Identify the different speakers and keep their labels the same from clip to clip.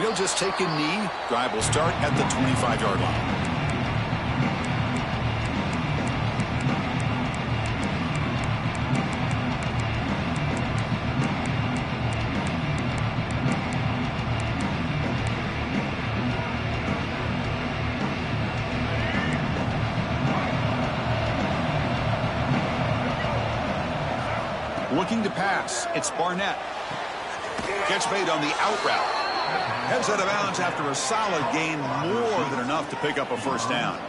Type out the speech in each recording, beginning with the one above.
Speaker 1: And he'll just take a knee. Drive will start at the 25-yard line. Looking to pass. It's Barnett. Catch made on the out route. Heads out of bounds after a solid gain, more than enough to pick up a first down.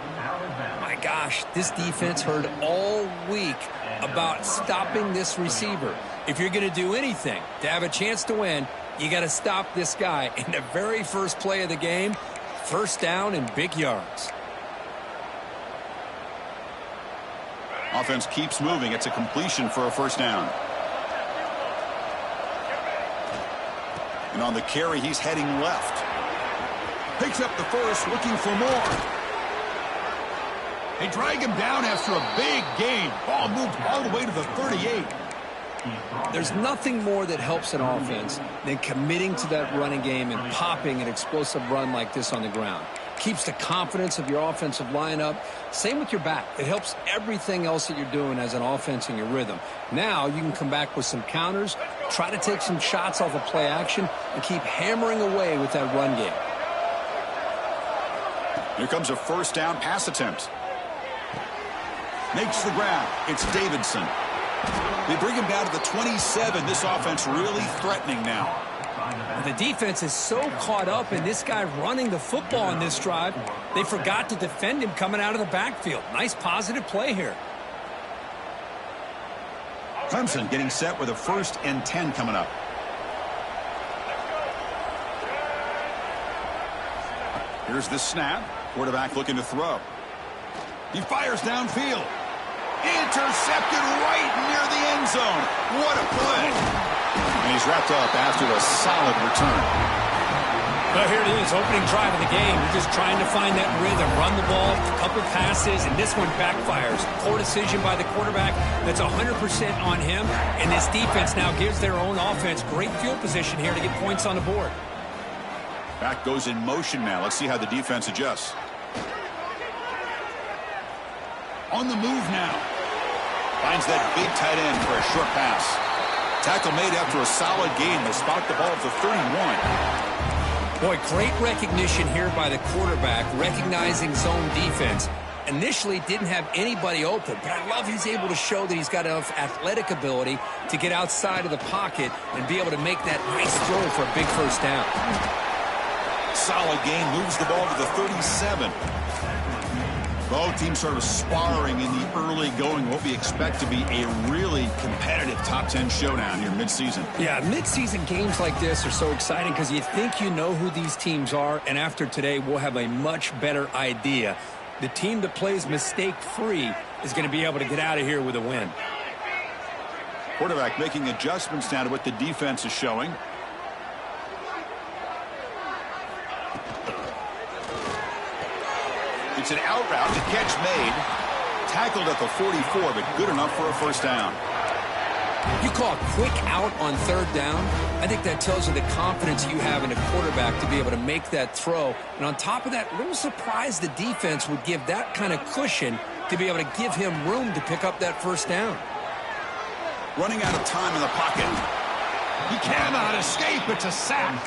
Speaker 2: My gosh, this defense heard all week about stopping this receiver. If you're going to do anything to have a chance to win, you got to stop this guy. In the very first play of the game, first down and big yards.
Speaker 1: Offense keeps moving. It's a completion for a first down. And on the carry, he's heading left. Picks up the first, looking for more. They drag him down after a big gain. Ball moved all the way to the 38.
Speaker 2: There's nothing more that helps an offense than committing to that running game and popping an explosive run like this on the ground. Keeps the confidence of your offensive lineup. Same with your back. It helps everything else that you're doing as an offense in your rhythm. Now you can come back with some counters, try to take some shots off of play action, and keep hammering away with that run game.
Speaker 1: Here comes a first down pass attempt. Makes the grab. It's Davidson. They bring him down to the 27. This offense really threatening now.
Speaker 2: The defense is so caught up in this guy running the football on this drive, they forgot to defend him coming out of the backfield. Nice positive play here.
Speaker 1: Clemson getting set with a 1st and 10 coming up. Here's the snap. Quarterback looking to throw. He fires downfield. Intercepted right near the end zone. What a play. And he's wrapped up after a solid return.
Speaker 2: Well, here it is, opening drive of the game. You're just trying to find that rhythm, run the ball, a couple passes, and this one backfires. Poor decision by the quarterback. That's 100% on him. And this defense now gives their own offense great field position here to get points on the board.
Speaker 1: Back goes in motion now. Let's see how the defense adjusts. On the move now. Finds that big tight end for a short pass. Tackle made after a solid gain. They spot the ball at the 31.
Speaker 2: Boy, great recognition here by the quarterback, recognizing zone defense. Initially didn't have anybody open, but I love he's able to show that he's got enough athletic ability to get outside of the pocket and be able to make that nice throw for a big first down.
Speaker 1: Solid gain, moves the ball to the 37. Both teams sort of sparring in the early going, what we expect to be a really competitive top 10 showdown here mid-season.
Speaker 2: Yeah, mid-season games like this are so exciting because you think you know who these teams are, and after today we'll have a much better idea. The team that plays mistake-free is going to be able to get out of here with a win.
Speaker 1: Quarterback making adjustments now to what the defense is showing. It's an out route, the catch made. Tackled at the 44, but good enough for a first down.
Speaker 2: You call a quick out on 3rd down. I think that tells you the confidence you have in a quarterback to be able to make that throw. And on top of that, a little surprised the defense would give that kind of cushion to be able to give him room to pick up that first down.
Speaker 1: Running out of time in the pocket. He cannot escape. It's a sack.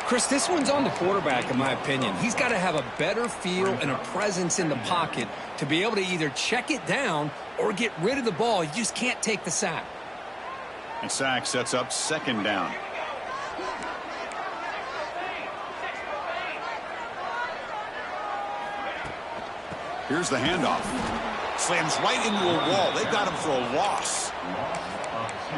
Speaker 2: Chris, this one's on the quarterback, in my opinion. He's got to have a better feel and a presence in the pocket to be able to either check it down or get rid of the ball. You just can't take the sack.
Speaker 1: And sack sets up 2nd down. Here's the handoff. Slams right into a wall. They got him for a loss.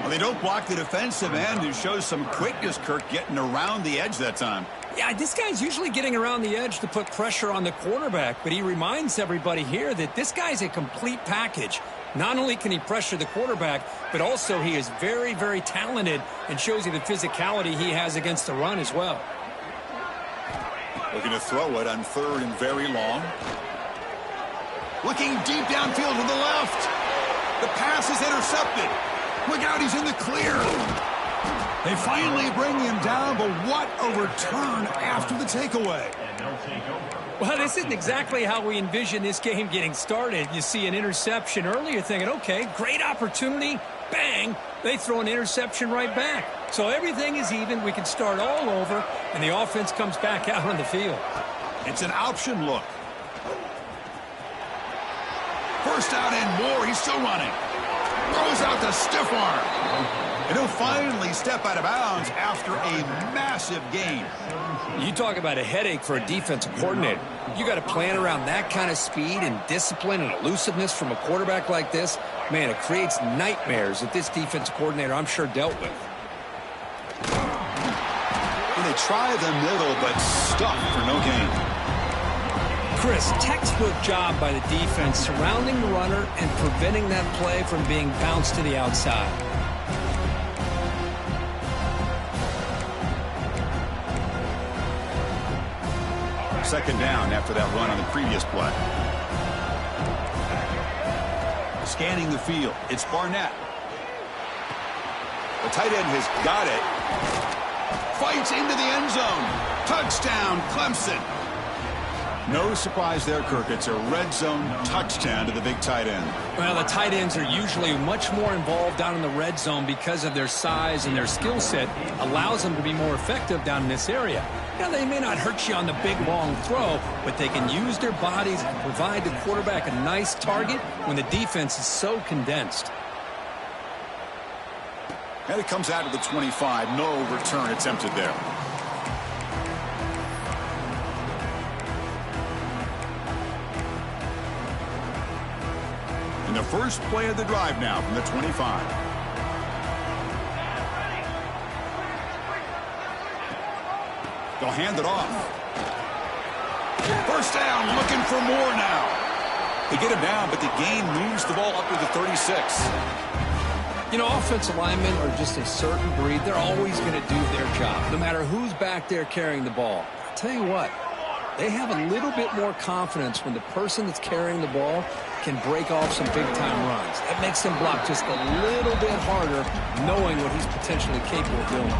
Speaker 1: Well, they don't block the defensive end, who shows some quickness, Kirk, getting around the edge that time.
Speaker 2: Yeah, this guy's usually getting around the edge to put pressure on the quarterback, but he reminds everybody here that this guy's a complete package. Not only can he pressure the quarterback, but also he is very, very talented and shows you the physicality he has against the run as well.
Speaker 1: Looking to throw it on 3rd and very long. Looking deep downfield to the left. The pass is intercepted. Look out, he's in the clear. They finally bring him down, but what a return after the takeaway.
Speaker 2: Well, this isn't exactly how we envision this game getting started. You see an interception early, you're thinking, okay, great opportunity, bang, they throw an interception right back. So everything is even, we can start all over, and the offense comes back out on the field.
Speaker 1: It's an option look. First out and more, he's still running. Throws out the stiff arm. And he'll finally step out of bounds after a massive gain.
Speaker 2: You talk about a headache for a defensive coordinator. You got to plan around that kind of speed and discipline and elusiveness from a quarterback like this. Man, it creates nightmares that this defensive coordinator, I'm sure, dealt with.
Speaker 1: And they try the middle, but stuck for no gain.
Speaker 2: Chris, textbook job by the defense surrounding the runner and preventing that play from being bounced to the outside.
Speaker 1: Second down after that run on the previous play. Scanning the field, it's Barnett. The tight end has got it. Fights into the end zone. Touchdown, Clemson. No surprise there, Kirk. It's a red zone touchdown to the big tight end.
Speaker 2: Well, the tight ends are usually much more involved down in the red zone because of their size and their skill set allows them to be more effective down in this area. Now, they may not hurt you on the big, long throw, but they can use their bodies and provide the quarterback a nice target when the defense is so condensed.
Speaker 1: And it comes out of the 25. No return attempted there. And the first play of the drive now from the 25. They'll hand it off. First down, looking for more now. They get him down, but the gain moves the ball up to the 36.
Speaker 2: You know, offensive linemen are just a certain breed. They're always going to do their job, no matter who's back there carrying the ball. I'll tell you what, they have a little bit more confidence when the person that's carrying the ball can break off some big-time runs. That makes them block just a little bit harder, knowing what he's potentially capable of doing.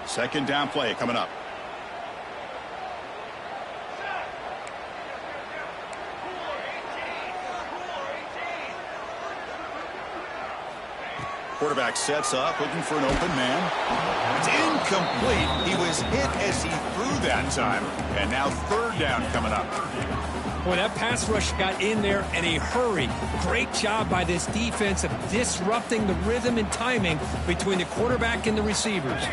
Speaker 1: Second down play coming up. Quarterback sets up, looking for an open man. It's incomplete. He was hit as he threw that time. And now third down coming up.
Speaker 2: Boy, that pass rush got in there in a hurry. Great job by this defense of disrupting the rhythm and timing between the quarterback and the receivers.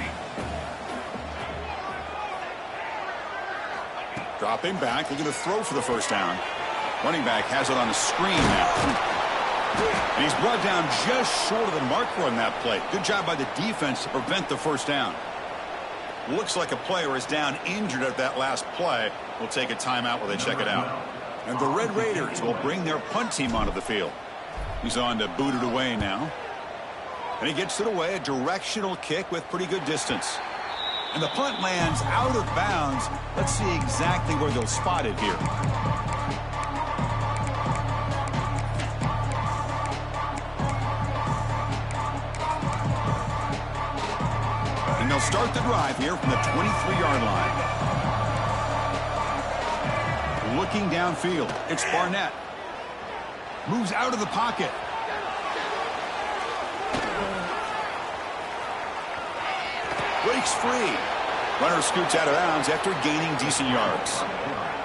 Speaker 1: Dropping back, looking to throw for the first down. Running back has it on the screen now. And he's brought down just short of the marker on that play. Good job by the defense to prevent the first down. Looks like a player is down injured at that last play. We'll take a timeout while they check it out. And the Red Raiders will bring their punt team onto the field. He's on to boot it away now. And he gets it away, a directional kick with pretty good distance. And the punt lands out of bounds. Let's see exactly where they'll spot it here. And they'll start the drive here from the 23-yard line. Looking downfield, it's Barnett. Moves out of the pocket. Breaks free. Runner scoots out of bounds after gaining decent yards.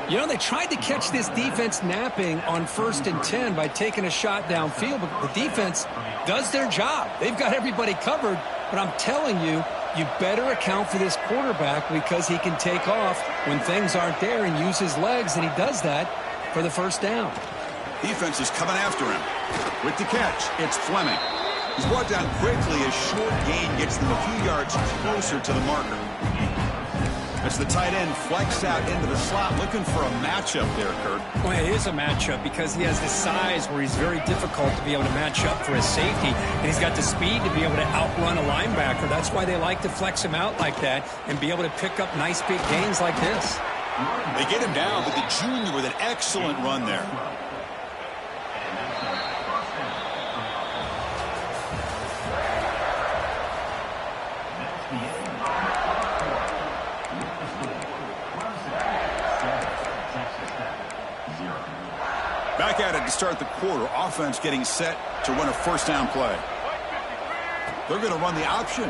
Speaker 2: You know, they tried to catch this defense napping on 1st and 10 by taking a shot downfield, but the defense does their job. They've got everybody covered, but I'm telling you, you better account for this quarterback because he can take off when things aren't there and use his legs, and he does that for the first down.
Speaker 1: Defense is coming after him. With the catch, it's Fleming. He's brought down quickly as short gain gets them a few yards closer to the marker. As the tight end flex out into the slot, looking for a matchup there, Kurt.
Speaker 2: Well, it is a matchup because he has the size where he's very difficult to be able to match up for his safety, and he's got the speed to be able to outrun a linebacker. That's why they like to flex him out like that and be able to pick up nice big gains like this.
Speaker 1: They get him down, but the junior with an excellent run there. Back at it to start the quarter. Offense getting set to run a first down play. They're going to run the option.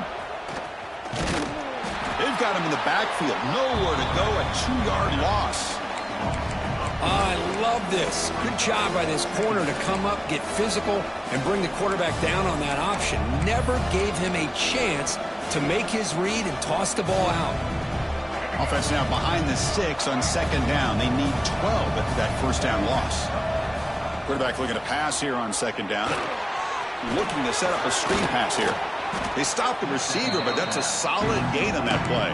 Speaker 1: They've got him in the backfield. Nowhere to go. A 2-yard loss.
Speaker 2: I love this. Good job by this corner to come up, get physical, and bring the quarterback down on that option. Never gave him a chance to make his read and toss the ball out.
Speaker 1: Offense now behind the 6 on second down. They need 12 at that first down loss. Quarterback looking to pass here on second down. Looking to set up a screen pass here. They stopped the receiver, but that's a solid gain on that play.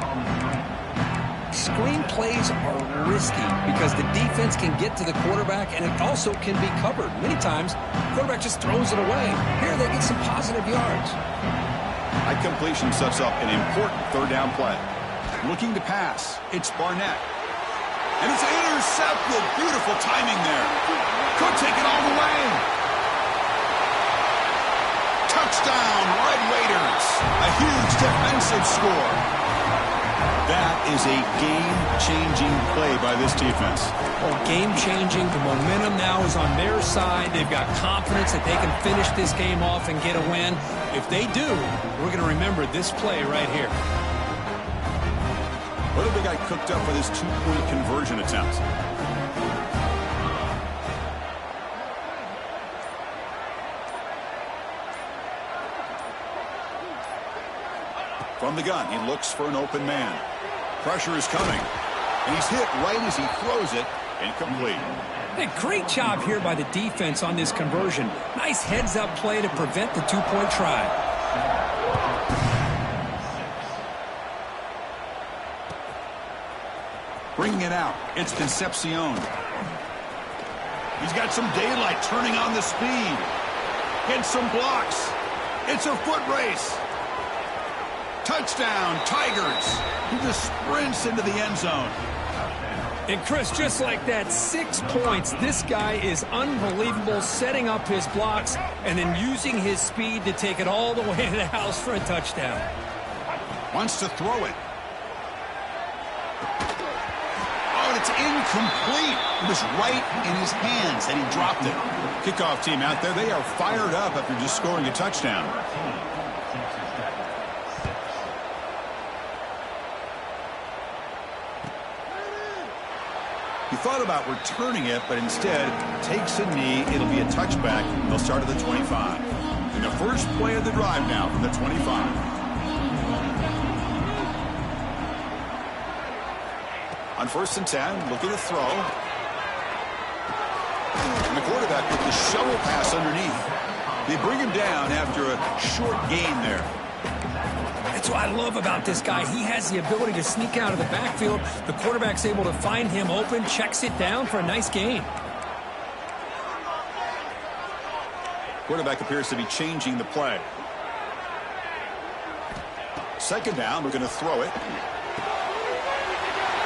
Speaker 2: Screen plays are risky because the defense can get to the quarterback, and it also can be covered. Many times, the quarterback just throws it away. Here they get some positive yards.
Speaker 1: High completion sets up an important third down play. Looking to pass. It's Barnett. And it's intercepted. Beautiful timing there. Could take it all the way. Touchdown, Red Raiders. A huge defensive score. That is a game-changing play by this defense.
Speaker 2: Well, game-changing. The momentum now is on their side. They've got confidence that they can finish this game off and get a win. If they do, we're going to remember this play right here.
Speaker 1: What have they got cooked up for this two-point conversion attempt? From the gun, he looks for an open man. Pressure is coming. And he's hit right as he throws it. Incomplete.
Speaker 2: Hey, great job here by the defense on this conversion. Nice heads-up play to prevent the two-point try.
Speaker 1: Bringing it out, it's Concepcion. He's got some daylight turning on the speed. Hits some blocks. It's a foot race. Touchdown, Tigers. He just sprints into the end zone.
Speaker 2: And Chris, just like that, 6 points. This guy is unbelievable, setting up his blocks and then using his speed to take it all the way to the house for a touchdown.
Speaker 1: Wants to throw it. Oh, and it's incomplete. It was right in his hands and he dropped it. Kickoff team out there, they are fired up after just scoring a touchdown. He thought about returning it, but instead takes a knee. It'll be a touchback. They'll start at the 25. And the first play of the drive now from the 25. On 1st and 10, looking to throw. And the quarterback with the shovel pass underneath. They bring him down after a short gain there.
Speaker 2: That's what I love about this guy. He has the ability to sneak out of the backfield. The quarterback's able to find him open, checks it down for a nice gain.
Speaker 1: Quarterback appears to be changing the play. Second down, we're going to throw it.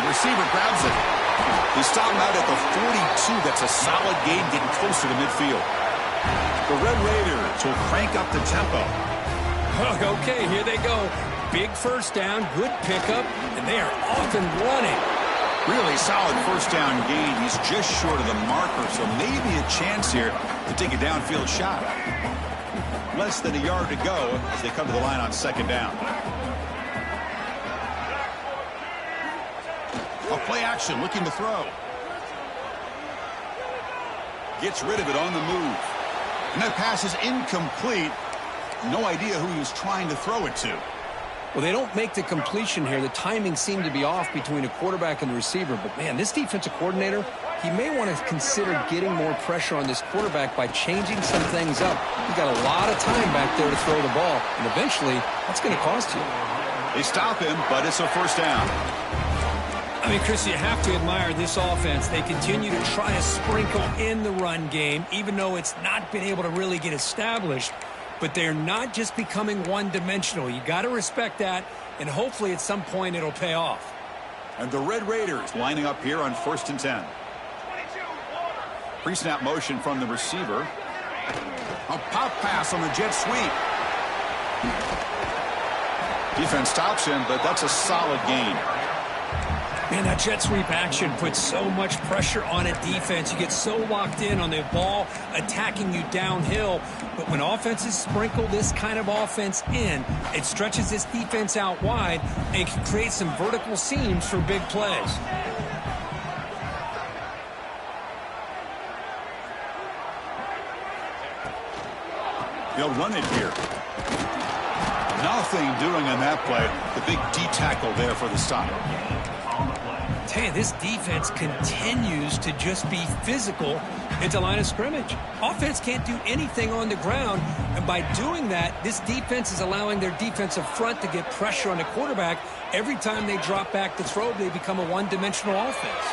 Speaker 1: The receiver grabs it. He stopped him out at the 42. That's a solid gain getting closer to midfield. The Red Raiders will crank up the tempo.
Speaker 2: Okay, here they go. Big first down, good pickup, and they are off and running.
Speaker 1: Really solid first down gain. He's just short of the marker, so maybe a chance here to take a downfield shot. Less than a yard to go as they come to the line on second down. A play action, looking to throw. Gets rid of it on the move. And that pass is incomplete. No idea who he was trying to throw it to.
Speaker 2: Well, they don't make the completion here. The timing seemed to be off between a quarterback and the receiver. But, man, this defensive coordinator, he may want to consider getting more pressure on this quarterback by changing some things up. He's got a lot of time back there to throw the ball. And eventually, that's going to cost you.
Speaker 1: They stop him, but it's a first down.
Speaker 2: I mean, Chris, you have to admire this offense. They continue to try to sprinkle in the run game, even though it's not been able to really get established. But they're not just becoming one-dimensional. You got to respect that, and hopefully at some point it'll pay off.
Speaker 1: And the Red Raiders lining up here on 1st and 10. Pre-snap motion from the receiver. A pop pass on the jet sweep. Defense stops him, but that's a solid gain.
Speaker 2: Man, that jet sweep action puts so much pressure on a defense. You get so locked in on the ball attacking you downhill. But when offenses sprinkle this kind of offense in, it stretches this defense out wide and can create some vertical seams for big plays.
Speaker 1: They'll run it here. Nothing doing on that play. The big D-tackle there for the stop.
Speaker 2: Tell you, this defense continues to just be physical at the line of scrimmage. Offense can't do anything on the ground, and by doing that, this defense is allowing their defensive front to get pressure on the quarterback. Every time they drop back to throw, they become a one-dimensional offense.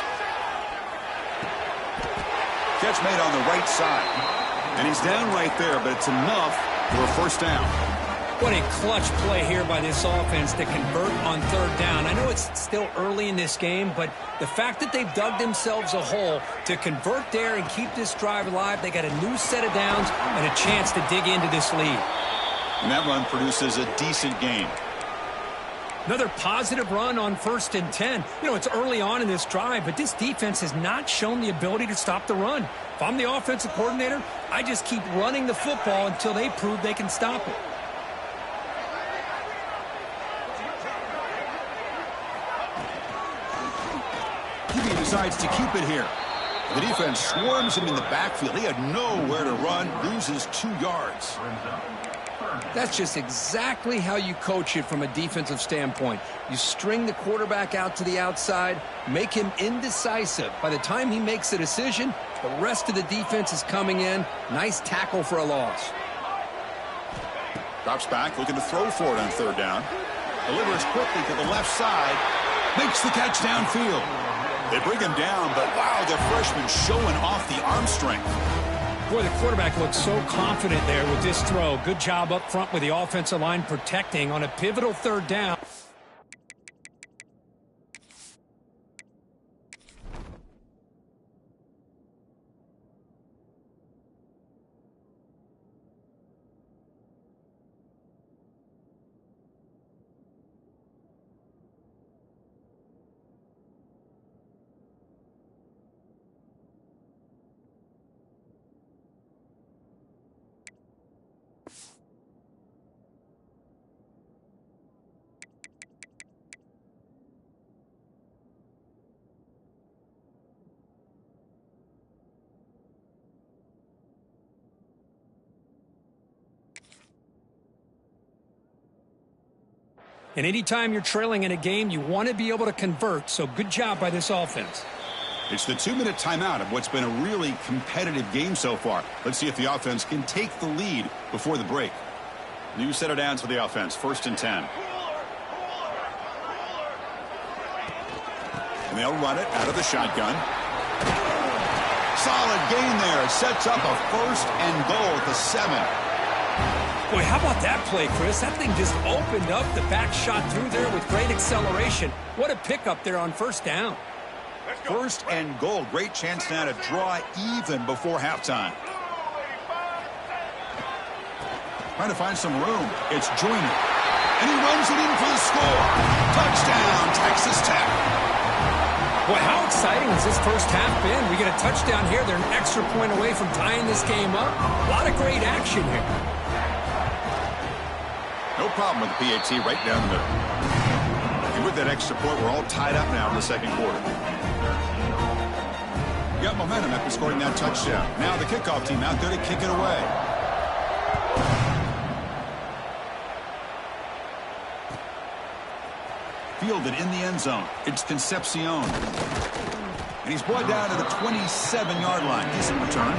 Speaker 1: Catch made on the right side. And he's down right there, but it's enough for a first down.
Speaker 2: What a clutch play here by this offense to convert on third down. I know it's still early in this game, but the fact that they've dug themselves a hole to convert there and keep this drive alive, they got a new set of downs and a chance to dig into this lead.
Speaker 1: And that run produces a decent gain.
Speaker 2: Another positive run on 1st and 10. You know, it's early on in this drive, but this defense has not shown the ability to stop the run. If I'm the offensive coordinator, I just keep running the football until they prove they can stop it.
Speaker 1: He decides to keep it here. The defense swarms him in the backfield. He had nowhere to run, loses 2 yards.
Speaker 2: That's just exactly how you coach it from a defensive standpoint. You string the quarterback out to the outside, make him indecisive. By the time he makes a decision, the rest of the defense is coming in. Nice tackle for a loss.
Speaker 1: Drops back, looking to throw for it on third down. Delivers quickly to the left side. Makes the catch downfield. They bring him down, but wow, the freshman showing off the arm strength.
Speaker 2: Boy, the quarterback looks so confident there with this throw. Good job up front with the offensive line protecting on a pivotal third down. And anytime you're trailing in a game, you want to be able to convert. So good job by this offense.
Speaker 1: It's the 2-minute timeout of what's been a really competitive game so far. Let's see if the offense can take the lead before the break. New set of downs for the offense. 1st and 10. And they'll run it out of the shotgun. Solid gain there. It sets up a 1st and goal at the 7.
Speaker 2: Boy, how about that play, Chris? That thing just opened up. The back shot through there with great acceleration. What a pickup there on 1st down.
Speaker 1: 1st and goal. Great chance now to draw even before halftime. Trying to find some room. It's Joyner. And he runs it in for the score. Touchdown, Texas Tech.
Speaker 2: Boy, how exciting has this first half been? We get a touchdown here. They're an extra point away from tying this game up. A lot of great action here.
Speaker 1: No problem with the PAT right down the middle. And with that extra point, we're all tied up now in the 2nd quarter. We got momentum after scoring that touchdown. Now the kickoff team out there to kick it away. Fielded in the end zone. It's Concepcion. And he's brought down to the 27-yard line. Decent return.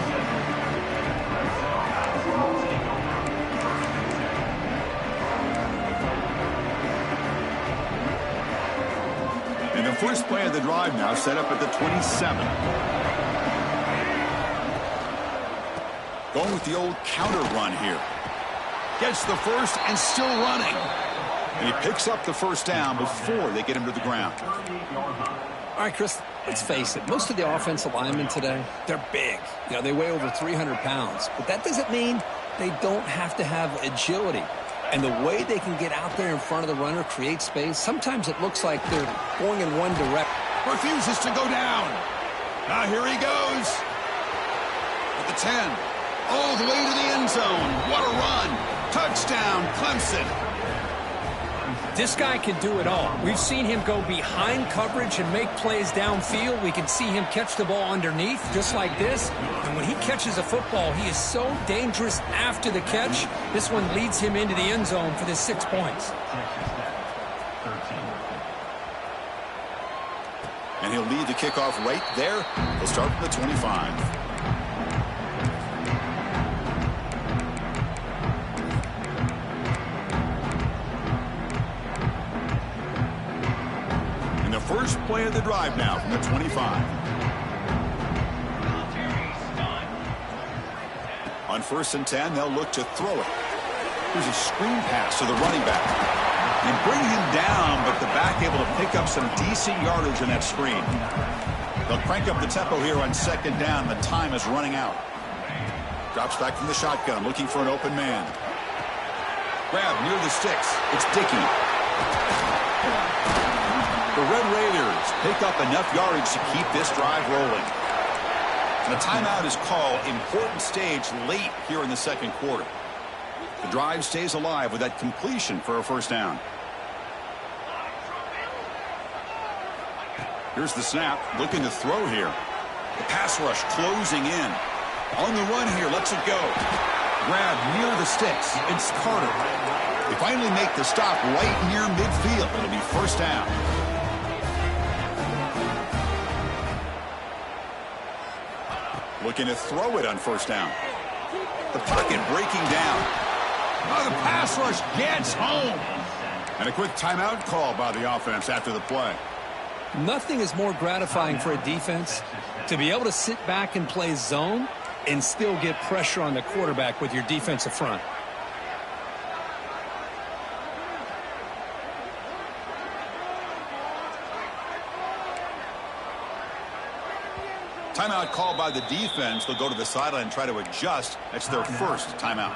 Speaker 1: And the first play of the drive now set up at the 27. Going with the old counter run here. Gets the first and still running. And he picks up the 1st down before they get him to the ground.
Speaker 2: All right, Chris, let's face it. Most of the offensive linemen today, they're big. You know, they weigh over 300 pounds. But that doesn't mean they don't have to have agility. And the way they can get out there in front of the runner, create space, sometimes it looks like they're going in one direction.
Speaker 1: Refuses to go down. Now here he goes. At the 10. All the way to the end zone. What a run. Touchdown, Clemson.
Speaker 2: This guy can do it all. We've seen him go behind coverage and make plays downfield. We can see him catch the ball underneath, just like this. And when he catches a football, he is so dangerous after the catch. This one leads him into the end zone for the 6 points.
Speaker 1: And he'll lead the kickoff right there. He'll start from the 25. First play of the drive now from the 25. On 1st and 10, they'll look to throw it. Here's a screen pass to the running back. They bring him down, but the back able to pick up some decent yardage in that screen. They'll crank up the tempo here on 2nd down. The time is running out. Drops back from the shotgun, looking for an open man. Grab near the sticks. It's Dickey. The Red Raiders pick up enough yardage to keep this drive rolling. And a timeout is called. Important stage late here in the 2nd quarter. The drive stays alive with that completion for a 1st down. Here's the snap. Looking to throw here. The pass rush closing in. On the run here. Lets it go. Grab near the sticks. It's Carter. They finally make the stop right near midfield. It'll be 1st down. Looking to throw it on 1st down. The pocket breaking down. Oh, the pass rush gets home. And a quick timeout call by the offense after the play.
Speaker 2: Nothing is more gratifying for a defense to be able to sit back and play zone and still get pressure on the quarterback with your defensive front.
Speaker 1: Timeout called by the defense. They'll go to the sideline and try to adjust. That's their 1st timeout.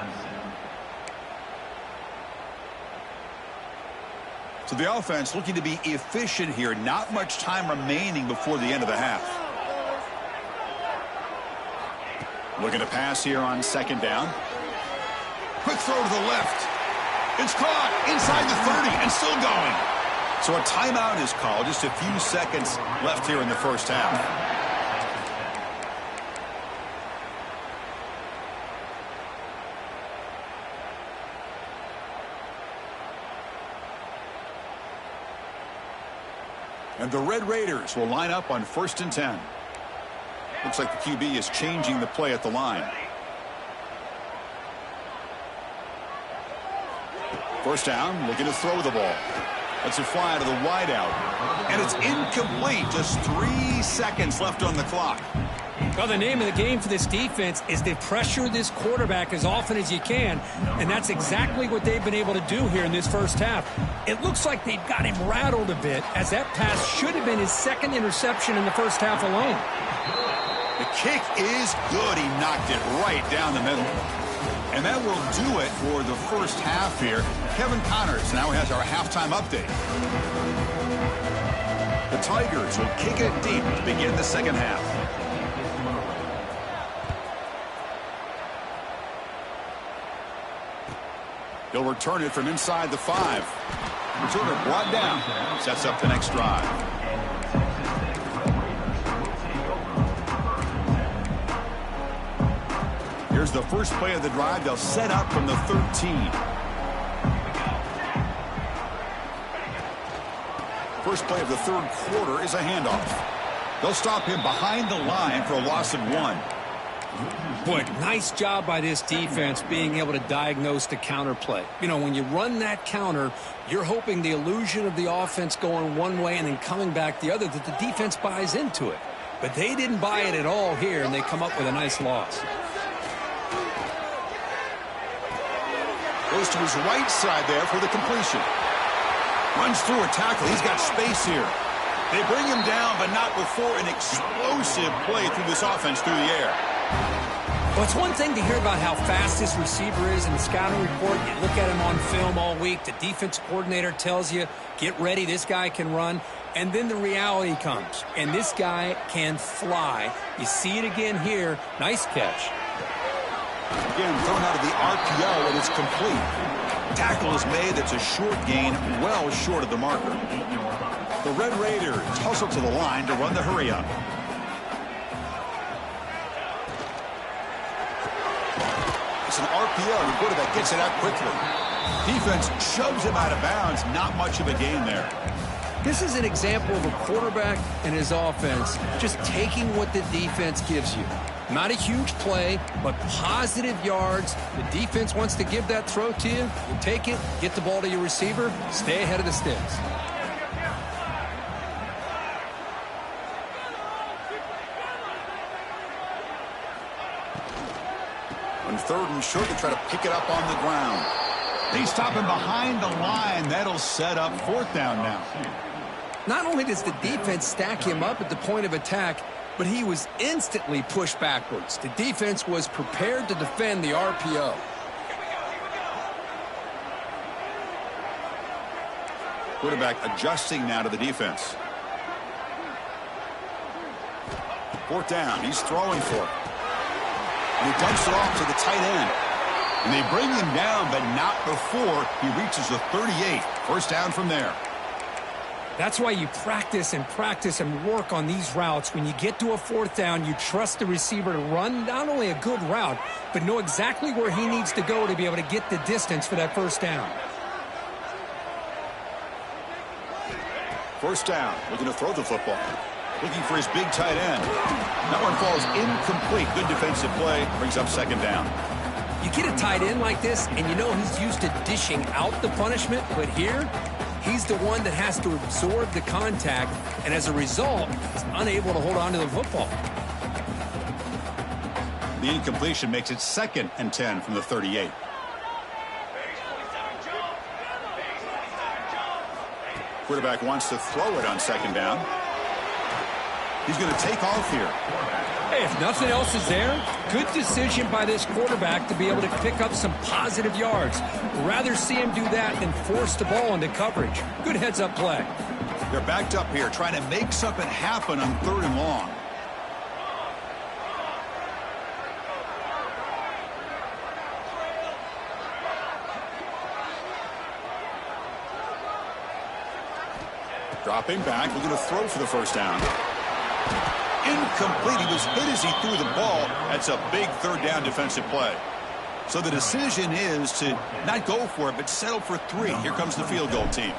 Speaker 1: So the offense looking to be efficient here. Not much time remaining before the end of the half. Looking to pass here on 2nd down. Quick throw to the left. It's caught inside the 30 and still going. So a timeout is called. Just a few seconds left here in the 1st half. And the Red Raiders will line up on 1st and 10. Looks like the QB is changing the play at the line. 1st down, looking to throw the ball. Lets it fly to the wideout. And it's incomplete. Just 3 seconds left on the clock.
Speaker 2: Well, the name of the game for this defense is to pressure this quarterback as often as you can, and that's exactly what they've been able to do here in this 1st half. It looks like they've got him rattled a bit, as that pass should have been his 2nd interception in the 1st half alone.
Speaker 1: The kick is good. He knocked it right down the middle. And that will do it for the 1st half here. Kevin Connors now has our halftime update. The Tigers will kick it deep to begin the 2nd half. He'll return it from inside the 5. Returner brought down. Sets up the next drive. Here's the first play of the drive. They'll set up from the 13. First play of the 3rd quarter is a handoff. They'll stop him behind the line for a loss of 1.
Speaker 2: Boy, nice job by this defense being able to diagnose the counter play. You know, when you run that counter, you're hoping the illusion of the offense going one way and then coming back the other, that the defense buys into it. But they didn't buy it at all here, and they come up with a nice loss.
Speaker 1: Goes to his right side there for the completion. Runs through a tackle. He's got space here. They bring him down, but not before an explosive play through this offense through the air.
Speaker 2: Well, it's one thing to hear about how fast this receiver is in the scouting report. You look at him on film all week. The defense coordinator tells you, get ready, this guy can run. And then the reality comes, and this guy can fly. You see it again here. Nice catch.
Speaker 1: Again, thrown out of the RPO, and it's complete. Tackle is made. That's a short gain, well short of the marker. The Red Raiders hustle to the line to run the hurry-up. It's an RPO. The quarterback gets it out quickly. Defense shoves him out of bounds. Not much of a gain there.
Speaker 2: This is an example of a quarterback and his offense just taking what the defense gives you. Not a huge play, but positive yards. The defense wants to give that throw to you. You take it, get the ball to your receiver, stay ahead of the sticks.
Speaker 1: On third and short, to try to pick it up on the ground. They stop him behind the line. That'll set up fourth down now.
Speaker 2: Not only does the defense stack him up at the point of attack, but he was instantly pushed backwards. The defense was prepared to defend the RPO.
Speaker 1: Quarterback adjusting now to the defense. Fourth down. He's throwing for it. And he dumps it off to the tight end. And they bring him down, but not before he reaches the 38. First down from there.
Speaker 2: That's why you practice and work on these routes. When you get to a fourth down, you trust the receiver to run not only a good route, but know exactly where he needs to go to be able to get the distance for that first down.
Speaker 1: First down, looking to throw the football. Looking for his big tight end. That one falls incomplete. Good defensive play. Brings up second down.
Speaker 2: You get a tight end like this, and you know he's used to dishing out the punishment, but here, he's the one that has to absorb the contact, and as a result, he's unable to hold on to the football.
Speaker 1: The incompletion makes it 2nd and 10 from the 38. Quarterback wants to throw it on second down. He's going to take off here.
Speaker 2: Hey, if nothing else is there, good decision by this quarterback to be able to pick up some positive yards. Rather see him do that than force the ball into coverage. Good heads-up play.
Speaker 1: They're backed up here, trying to make something happen on third and long. Dropping back, looking to throw for the first down. Incomplete. He was hit as he threw the ball. That's a big third down defensive play. So the decision is to not go for it, but settle for 3. Here comes the field goal team.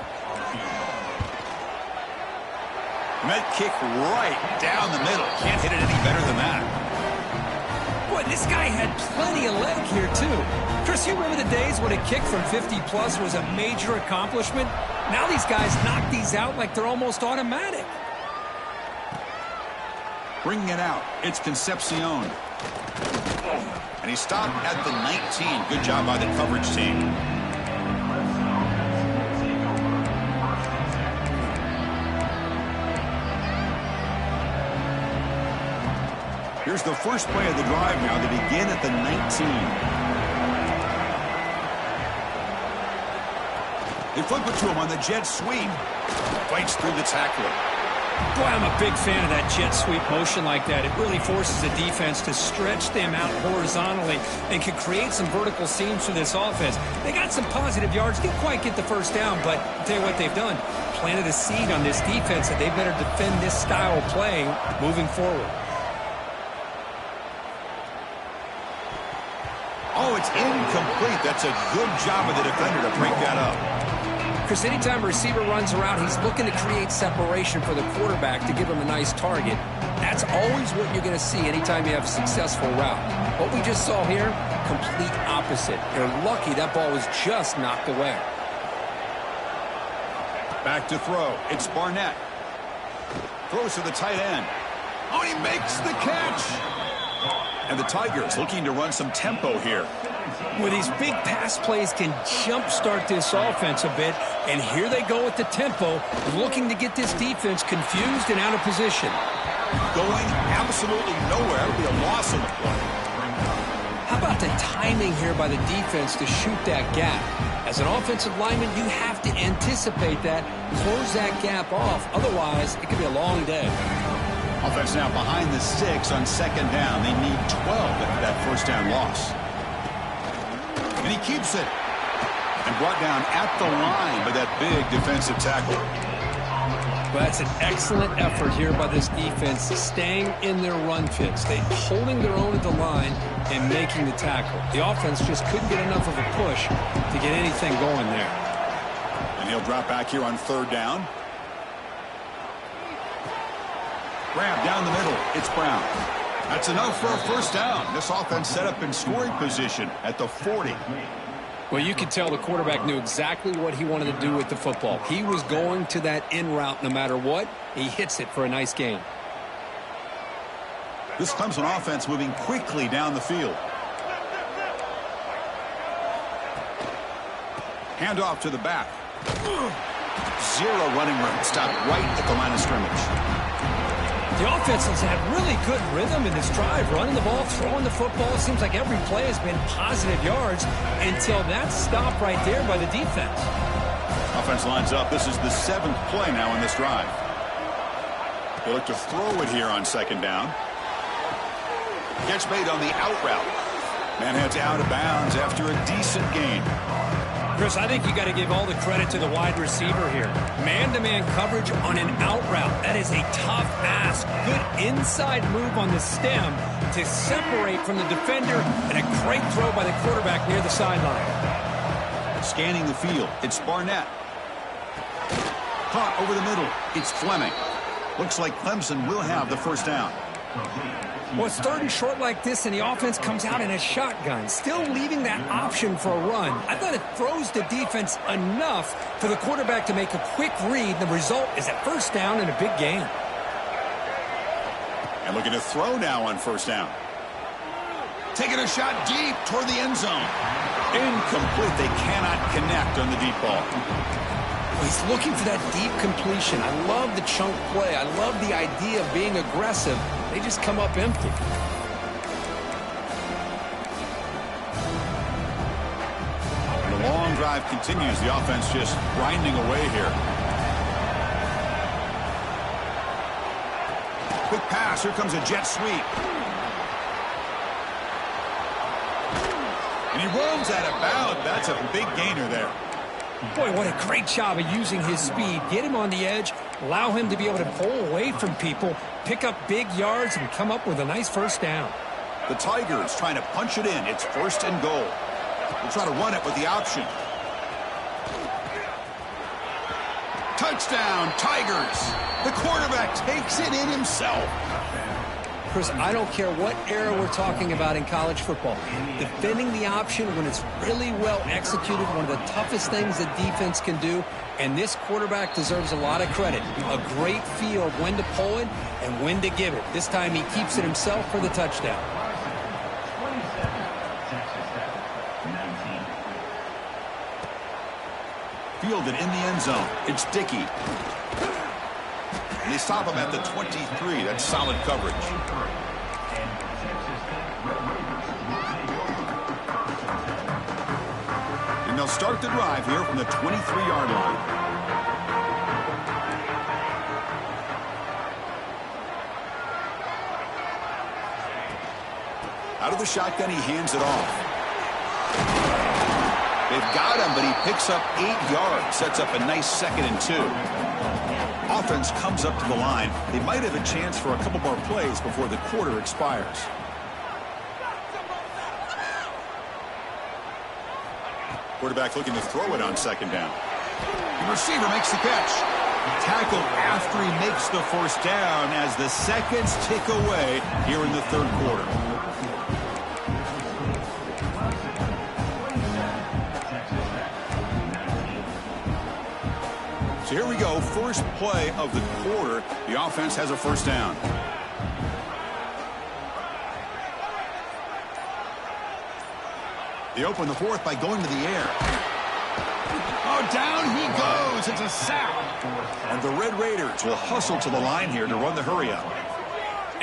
Speaker 1: Met kick right down the middle. Can't hit it any better than that.
Speaker 2: Boy, this guy had plenty of leg here, too. Chris, you remember the days when a kick from 50-plus was a major accomplishment? Now these guys knock these out like they're almost automatic.
Speaker 1: Bringing it out, it's Concepcion. And he stopped at the 19. Good job by the coverage team. Here's the first play of the drive now. They begin at the 19. They flip it to him on the jet sweep. Fights through the tackler.
Speaker 2: Boy, I'm a big fan of that jet sweep motion like that. It really forces the defense to stretch them out horizontally and can create some vertical seams for this offense. They got some positive yards. Didn't quite get the first down, but I'll tell you what they've done. Planted a seed on this defense that they better defend this style of play moving forward.
Speaker 1: Oh, it's incomplete. That's a good job of the defender to break that up.
Speaker 2: Chris, anytime a receiver runs around, he's looking to create separation for the quarterback to give him a nice target. That's always what you're going to see anytime you have a successful route. What we just saw here, complete opposite. They're lucky that ball was just knocked away.
Speaker 1: Back to throw. It's Barnett. Throws to the tight end. Oh, he makes the catch. And the Tigers looking to run some tempo here.
Speaker 2: Well, these big pass plays can jumpstart this offense a bit, and here they go with the tempo, looking to get this defense confused and out of position.
Speaker 1: Going absolutely nowhere. It'll be a loss on the play.
Speaker 2: How about the timing here by the defense to shoot that gap? As an offensive lineman, you have to anticipate that, close that gap off. Otherwise, it could be a long day.
Speaker 1: Offense now behind the 6 on second down. They need 12 after that first down loss. And he keeps it. And brought down at the line by that big defensive tackle.
Speaker 2: Well, that's an excellent effort here by this defense, staying in their run fits. They're holding their own at the line and making the tackle. The offense just couldn't get enough of a push to get anything going there.
Speaker 1: And he'll drop back here on third down. Grab down the middle. It's Brown. That's enough for a first down. This offense set up in scoring position at the 40.
Speaker 2: Well, you could tell the quarterback knew exactly what he wanted to do with the football. He was going to that in route no matter what. He hits it for a nice gain.
Speaker 1: This Clemson offense moving quickly down the field. Handoff to the back. Zero running room. Stopped right at the line of scrimmage.
Speaker 2: The offense has had really good rhythm in this drive, running the ball, throwing the football. It seems like every play has been positive yards until that stop right there by the defense.
Speaker 1: Offense lines up. This is the 7th play now in this drive. They look to throw it here on second down. Catch made on the out route. Man heads out of bounds after a decent gain.
Speaker 2: Chris, I think you got to give all the credit to the wide receiver here. Man-to-man coverage on an out route. That is a tough ask. Good inside move on the stem to separate from the defender, and a great throw by the quarterback near the sideline.
Speaker 1: Scanning the field, it's Barnett. Caught over the middle, it's Fleming. Looks like Clemson will have the first down.
Speaker 2: Well, it's third and short like this, and the offense comes out in a shotgun, still leaving that option for a run. I thought it throws the defense enough for the quarterback to make a quick read. The result is a first down and a big gain.
Speaker 1: And looking to throw now on first down. Taking a shot deep toward the end zone. Incomplete. They cannot connect on the deep ball.
Speaker 2: He's looking for that deep completion. I love the chunk play. I love the idea of being aggressive. They just come up empty.
Speaker 1: The long drive continues. The offense just grinding away here. Quick pass. Here comes a jet sweep. And he rolls out of bounds. That's a big gainer there.
Speaker 2: Boy, what a great job of using his speed. Get him on the edge, allow him to be able to pull away from people, pick up big yards, and come up with a nice first down.
Speaker 1: The Tigers trying to punch it in. It's first and goal. They'll try to run it with the option. Touchdown, Tigers. The quarterback takes it in himself.
Speaker 2: Chris, I don't care what era we're talking about in college football. Defending the option when it's really well executed, one of the toughest things that defense can do, and this quarterback deserves a lot of credit. A great feel of when to pull it and when to give it. This time he keeps it himself for the touchdown.
Speaker 1: Fielded in the end zone. It's Dickey. And they stop him at the 23. That's solid coverage. And they'll start the drive here from the 23-yard line. Out of the shotgun, he hands it off. They've got him, but he picks up 8 yards. Sets up a nice 2nd and 2. Offense comes up to the line. They might have a chance for a couple more plays before the quarter expires. Quarterback looking to throw it on second down. The receiver makes the catch. Tackle after he makes the first down as the seconds tick away here in the third quarter. So here we go, first play of the quarter. The offense has a first down. They open the fourth by going to the air. Oh, down he goes. It's a sack. And the Red Raiders will hustle to the line here to run the hurry up.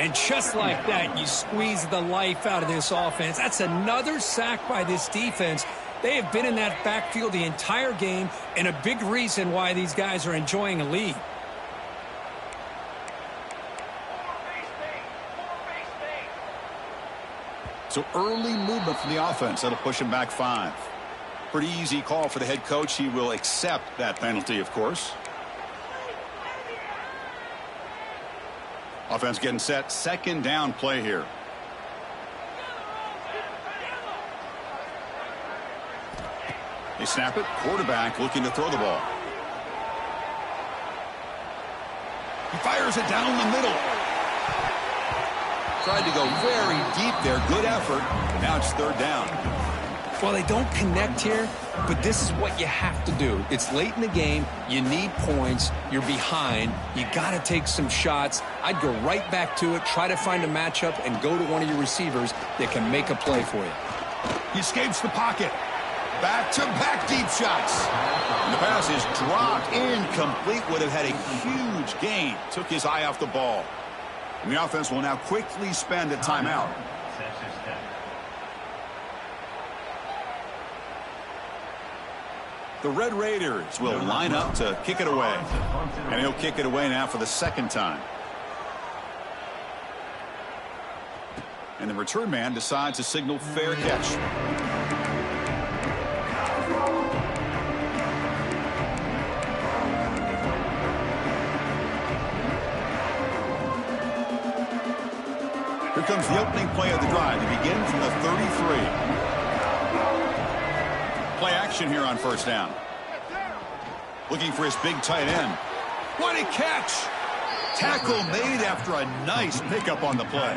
Speaker 2: And just like that, you squeeze the life out of this offense. That's another sack by this defense. They have been in that backfield the entire game, and a big reason why these guys are enjoying a lead.
Speaker 1: So early movement from the offense. That'll push him back 5. Pretty easy call for the head coach. He will accept that penalty, of course. Offense getting set. Second down play here. They snap it. Quarterback looking to throw the ball. He fires it down the middle. Tried to go very deep there. Good effort. Now it's third down.
Speaker 2: Well, they don't connect here, but this is what you have to do. It's late in the game. You need points. You're behind. You got to take some shots. I'd go right back to it, try to find a matchup, and go to one of your receivers that can make a play for you.
Speaker 1: He escapes the pocket. Back-to-back deep shots. And the pass is dropped. Incomplete. Would have had a huge gain. Took his eye off the ball. And the offense will now quickly spend a timeout. The Red Raiders will line up to kick it away. And he'll kick it away now for the second time. And the return man decides to signal fair catch. Here comes the opening play of the drive. They begin from the 33. Play action here on first down. Looking for his big tight end. What a catch! Tackle made after a nice pickup on the play.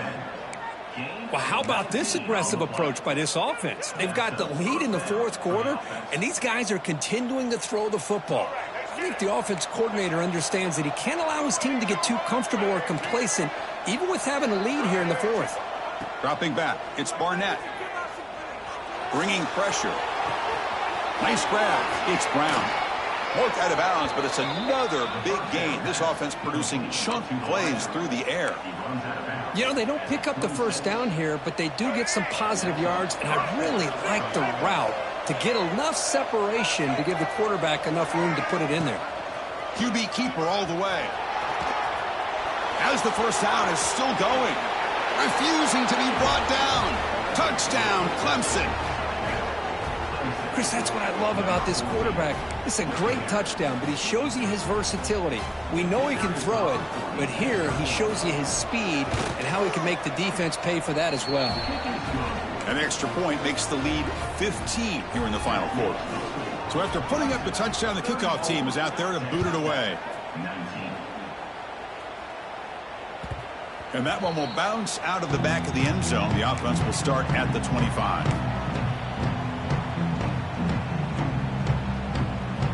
Speaker 2: Well, how about this aggressive approach by this offense? They've got the lead in the fourth quarter, and these guys are continuing to throw the football. I think the offense coordinator understands that he can't allow his team to get too comfortable or complacent, even with having a lead here in the fourth.
Speaker 1: Dropping back, it's Barnett. Bringing pressure. Nice grab. It's Brown. Worked out of bounds, but it's another big gain. This offense producing chunk plays through the air.
Speaker 2: You know, they don't pick up the first down here, but they do get some positive yards, and I really like the route to get enough separation to give the quarterback enough room to put it in there.
Speaker 1: QB keeper all the way. As the first down is still going. Refusing to be brought down. Touchdown, Clemson.
Speaker 2: Chris, that's what I love about this quarterback. It's a great touchdown, but he shows you his versatility. We know he can throw it, but here he shows you his speed and how he can make the defense pay for that as well.
Speaker 1: An extra point makes the lead 15 here in the final quarter. So after putting up the touchdown, the kickoff team is out there to boot it away. And that one will bounce out of the back of the end zone. The offense will start at the 25.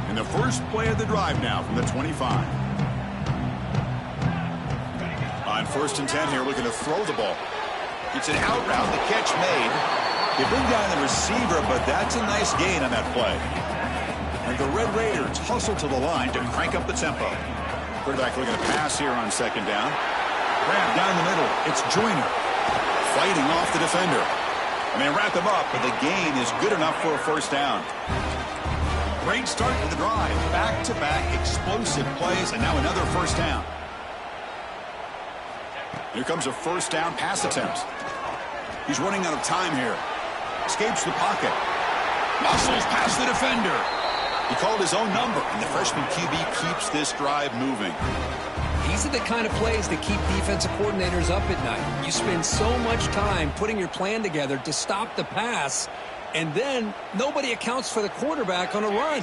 Speaker 1: And the first play of the drive now from the 25. On first and 10 here, looking to throw the ball. It's an out route, the catch made. They bring down the receiver, but that's a nice gain on that play. And the Red Raiders hustle to the line to crank up the tempo. Quarterback looking to pass here on second down. Grab down the middle. It's Joyner fighting off the defender. And they wrap him up, but the gain is good enough for a first down. Great start to the drive. Back-to-back explosive plays, and now another first down. Here comes a first down pass attempt. He's running out of time here. Escapes the pocket. Muscles past the defender. He called his own number, and the freshman QB keeps this drive moving.
Speaker 2: These are the kind of plays that keep defensive coordinators up at night. You spend so much time putting your plan together to stop the pass, and then nobody accounts for the quarterback on a run.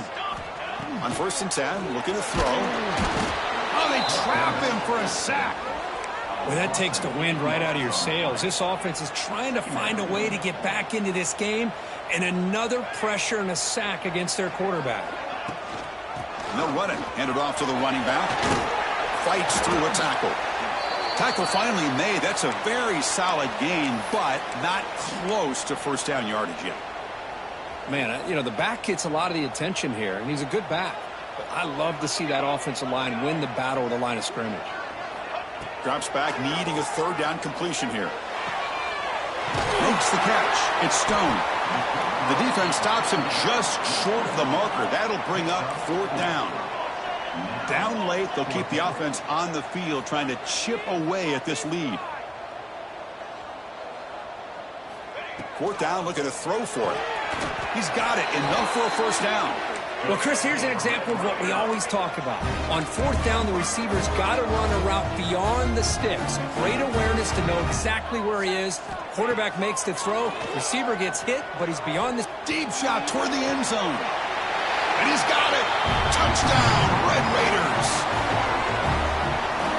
Speaker 1: On first and 10, looking to throw. Oh, they trap him for a sack.
Speaker 2: Well, that takes the wind right out of your sails. This offense is trying to find a way to get back into this game, and another pressure and a sack against their quarterback.
Speaker 1: And they'll run it. Hand it off to the running back. Fights through a tackle. Tackle finally made. That's a very solid gain, but not close to first down yardage yet.
Speaker 2: Man, you know, the back gets a lot of the attention here, and he's a good back. But I love to see that offensive line win the battle at the line of scrimmage.
Speaker 1: Drops back, needing a third down completion here. Makes the catch. It's Stone. The defense stops him just short of the marker. That'll bring up fourth down. Down late, they'll keep the offense on the field trying to chip away at this lead. Fourth down, looking to throw for it. He's got it. Enough for a first down.
Speaker 2: Well, Chris, here's an example of what we always talk about. On fourth down, the receiver's got to run a route beyond the sticks. Great awareness to know exactly where he is. Quarterback makes the throw. Receiver gets hit, but he's beyond the...
Speaker 1: Deep shot toward the end zone. And he's got it. Touchdown, Red Raiders.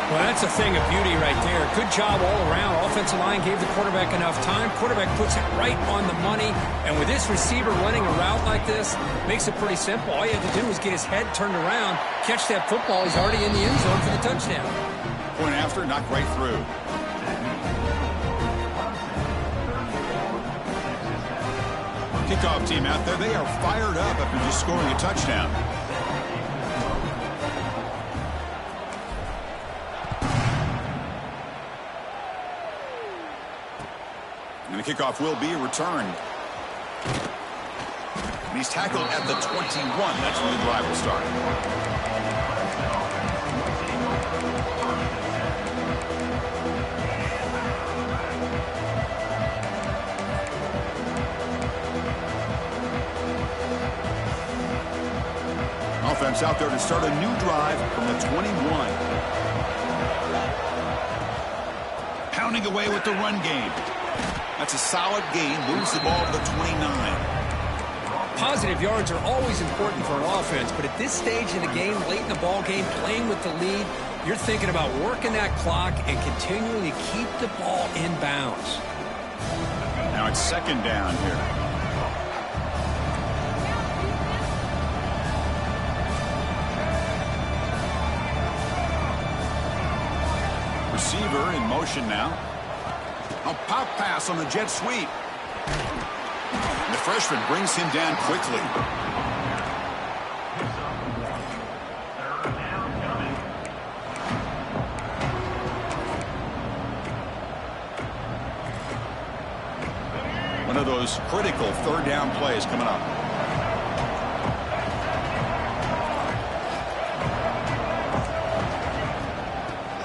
Speaker 2: Well, that's a thing of beauty right there. Good job all around. Offensive line gave the quarterback enough time. Quarterback puts it right on the money. And with this receiver running a route like this, makes it pretty simple. All you have to do is get his head turned around, catch that football. He's already in the end zone for the touchdown.
Speaker 1: Point after, knocked right through. Kickoff team out there, they are fired up after just scoring a touchdown. And the kickoff will be returned. And he's tackled at the 21. That's where the drive will start. Offense out there to start a new drive from the 21. Pounding away with the run game. That's a solid gain. Moves the ball to the 29.
Speaker 2: Positive yards are always important for an offense, but at this stage of the game, late in the ball game, playing with the lead, you're thinking about working that clock and continuing to keep the ball in bounds.
Speaker 1: Now it's second down here. Receiver in motion now. A pop pass on the jet sweep. And the freshman brings him down quickly. One of those critical third down plays coming up.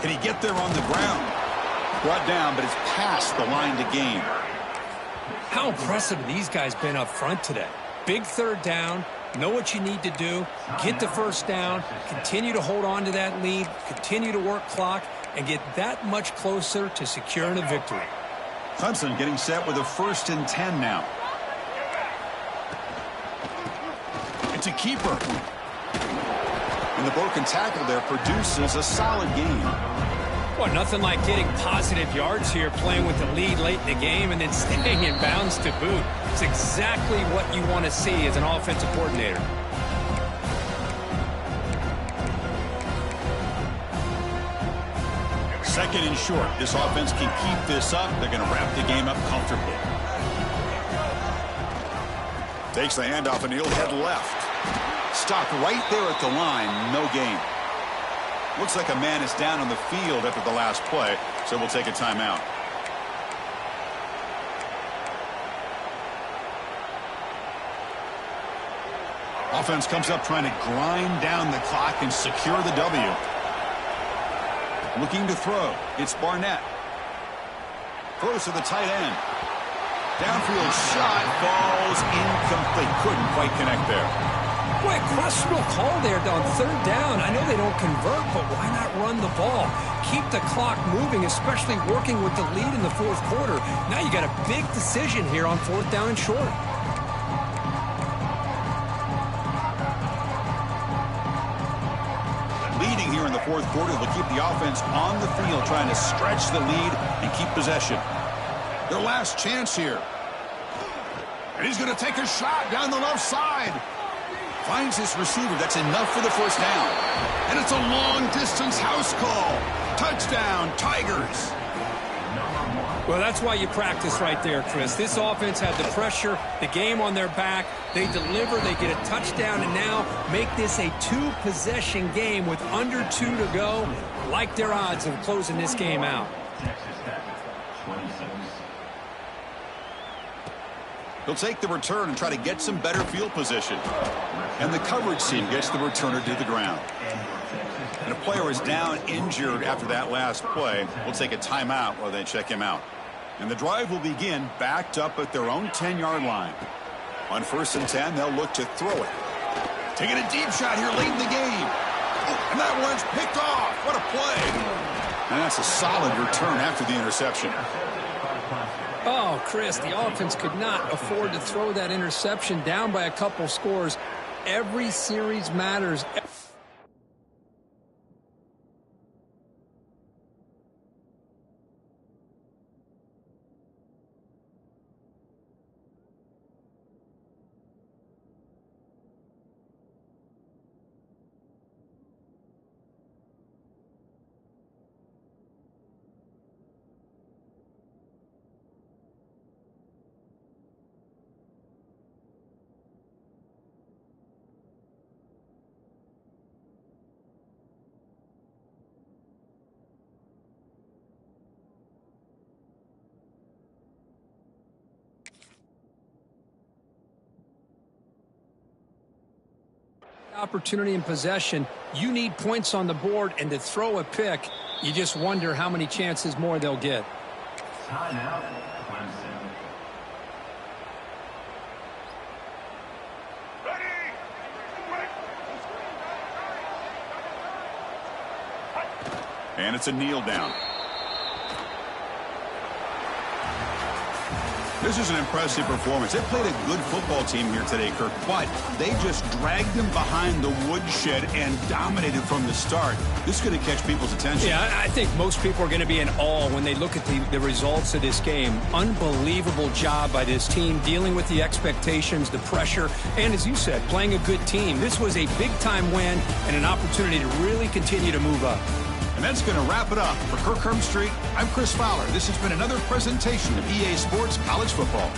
Speaker 1: Can he get there on the ground? Brought down, but it's past the line to gain.
Speaker 2: How impressive have these guys been up front today? Big third down, know what you need to do, get the first down, continue to hold on to that lead, continue to work clock, and get that much closer to securing a victory.
Speaker 1: Clemson getting set with a 1st and 10 now. It's a keeper. And the broken tackle there produces a solid gain.
Speaker 2: Well, nothing like getting positive yards here, playing with the lead late in the game, and then staying in bounds to boot. It's exactly what you want to see as an offensive coordinator.
Speaker 1: Second and short. This offense can keep this up. They're going to wrap the game up comfortably. Takes the handoff, and he'll head left. Stopped right there at the line. No gain. Looks like a man is down on the field after the last play, so we'll take a timeout. Offense comes up trying to grind down the clock and secure the W. Looking to throw. It's Barnett. Throws to the tight end. Downfield shot falls incomplete. Couldn't quite connect there.
Speaker 2: Boy, questionable call there on third down. I know they don't convert, but why not run the ball? Keep the clock moving, especially working with the lead in the fourth quarter. Now you got a big decision here on fourth down and short.
Speaker 1: Leading here in the fourth quarter will keep the offense on the field, trying to stretch the lead and keep possession. Their last chance here. And he's going to take a shot down the left side. Finds his receiver. That's enough for the first down. And it's a long-distance house call. Touchdown, Tigers.
Speaker 2: Well, that's why you practice right there, Chris. This offense had the pressure, the game on their back. They deliver, they get a touchdown, and now make this a two-possession game with under 2 to go. Like their odds of closing this game out.
Speaker 1: He'll take the return and try to get some better field position. And the coverage team gets the returner to the ground. And a player is down injured after that last play. We'll take a timeout while they check him out. And the drive will begin backed up at their own 10-yard line. On 1st and 10, they'll look to throw it. Taking a deep shot here late in the game. Oh, and that one's picked off. What a play. And that's a solid return after the interception.
Speaker 2: Oh, Chris, the offense could not afford to throw that interception down by a couple scores. Every series matters. Opportunity and possession. You need points on the board, and to throw a pick, you just wonder how many chances more they'll get.
Speaker 3: Timeout, Clemson.
Speaker 1: And it's a kneel down. This is an impressive performance. They played a good football team here today, Kirk, but they just dragged them behind the woodshed and dominated from the start. This is going to catch people's attention.
Speaker 2: Yeah, I think most people are going to be in awe when they look at the results of this game. Unbelievable job by this team, dealing with the expectations, the pressure, and as you said, playing a good team. This was a big-time win and an opportunity to really continue to move up.
Speaker 1: And that's going to wrap it up. For Kirk Street, I'm Chris Fowler. This has been another presentation of EA Sports College Football.